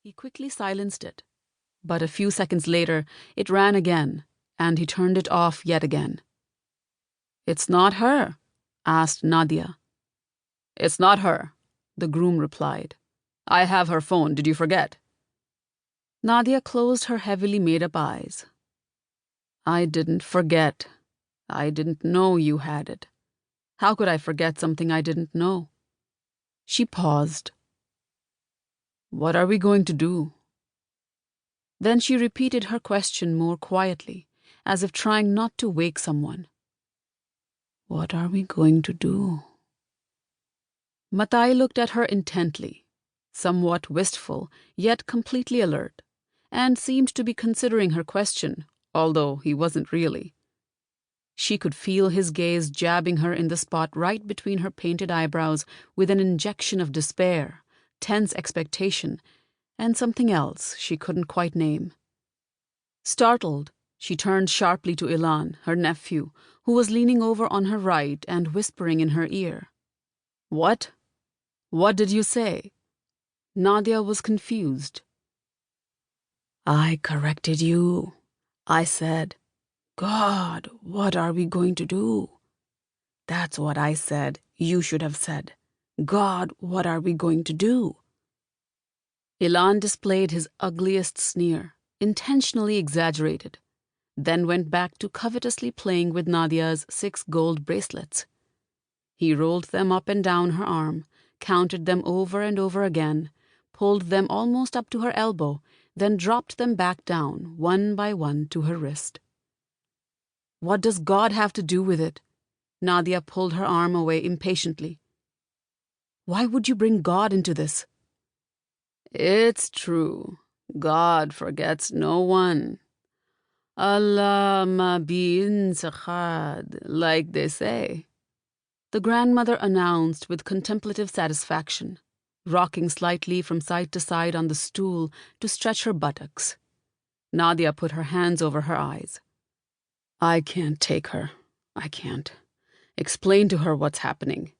He quickly silenced it, but a few seconds later it rang again, and he turned it off yet again. "It's not her?" asked Nadia. "It's not her," the groom replied. "I have her phone, did you forget?" Nadia closed her heavily made-up eyes. "I didn't forget. I didn't know you had it. How could I forget something I didn't know?" She paused. "What are we going to do?" Then she repeated her question more quietly, as if trying not to wake someone. "What are we going to do?" Matai looked at her intently, somewhat wistful, yet completely alert, and seemed to be considering her question, although he wasn't really. She could feel his gaze jabbing her in the spot right between her painted eyebrows with an injection of despair, tense expectation, and something else she couldn't quite name. Startled, she turned sharply to Ilan, her nephew, who was leaning over on her right and whispering in her ear. "What? What did you say?" Nadia was confused. "I corrected you. I said, 'God, what are we going to do?' That's what I said. You should have said, 'God, what are we going to do?'" Ilan displayed his ugliest sneer, intentionally exaggerated, then went back to covetously playing with Nadia's 6 gold bracelets. He rolled them up and down her arm, counted them over and over again, pulled them almost up to her elbow, then dropped them back down, one by one, to her wrist. "What does God have to do with it?" Nadia pulled her arm away impatiently. "Why would you bring God into this?" "It's true. God forgets no one. Allah ma bin sakhad, like they say," the grandmother announced with contemplative satisfaction, rocking slightly from side to side on the stool to stretch her buttocks. Nadia put her hands over her eyes. "I can't take her. I can't. Explain to her what's happening,"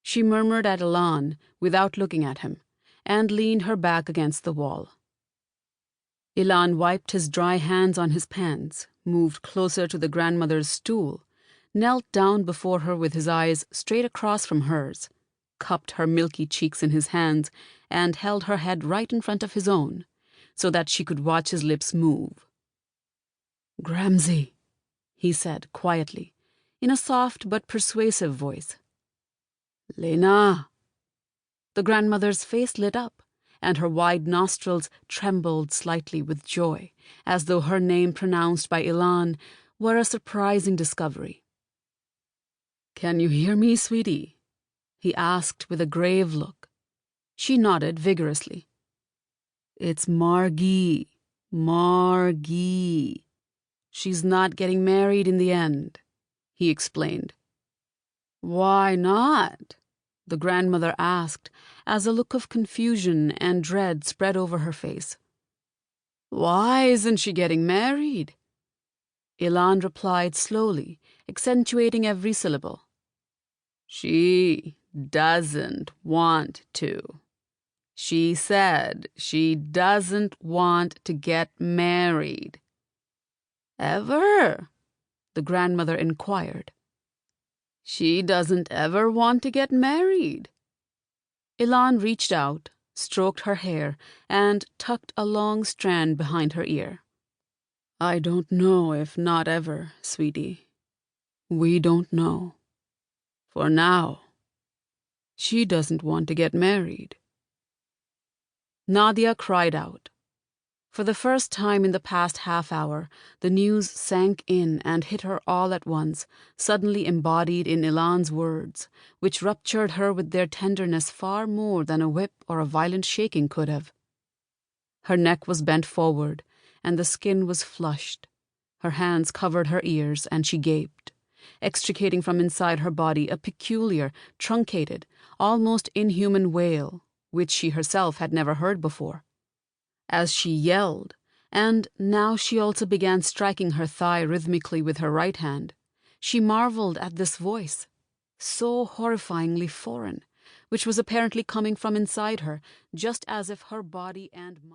she murmured at Ilan without looking at him, and leaned her back against the wall. Ilan wiped his dry hands on his pants, moved closer to the grandmother's stool, knelt down before her with his eyes straight across from hers, cupped her milky cheeks in his hands, and held her head right in front of his own, so that she could watch his lips move. "Gramsy," he said quietly, in a soft but persuasive voice. "Lena." The grandmother's face lit up, and her wide nostrils trembled slightly with joy, as though her name pronounced by Ilan were a surprising discovery. "Can you hear me, sweetie?" he asked with a grave look. She nodded vigorously. "It's Margie. Margie. She's not getting married in the end," he explained. "Why not?" the grandmother asked, as a look of confusion and dread spread over her face. "Why isn't she getting married?" Ilan replied slowly, accentuating every syllable. "She doesn't want to. She said she doesn't want to get married." "Ever?" the grandmother inquired. "She doesn't ever want to get married." Ilan reached out, stroked her hair, and tucked a long strand behind her ear. "I don't know if not ever, sweetie. We don't know. For now, she doesn't want to get married." Nadia cried out. For the first time in the past half hour, the news sank in and hit her all at once, suddenly embodied in Ilan's words, which ruptured her with their tenderness far more than a whip or a violent shaking could have. Her neck was bent forward, and the skin was flushed. Her hands covered her ears, and she gaped, extricating from inside her body a peculiar, truncated, almost inhuman wail, which she herself had never heard before. As she yelled, and now she also began striking her thigh rhythmically with her right hand, she marveled at this voice, so horrifyingly foreign, which was apparently coming from inside her, just as if her body and mind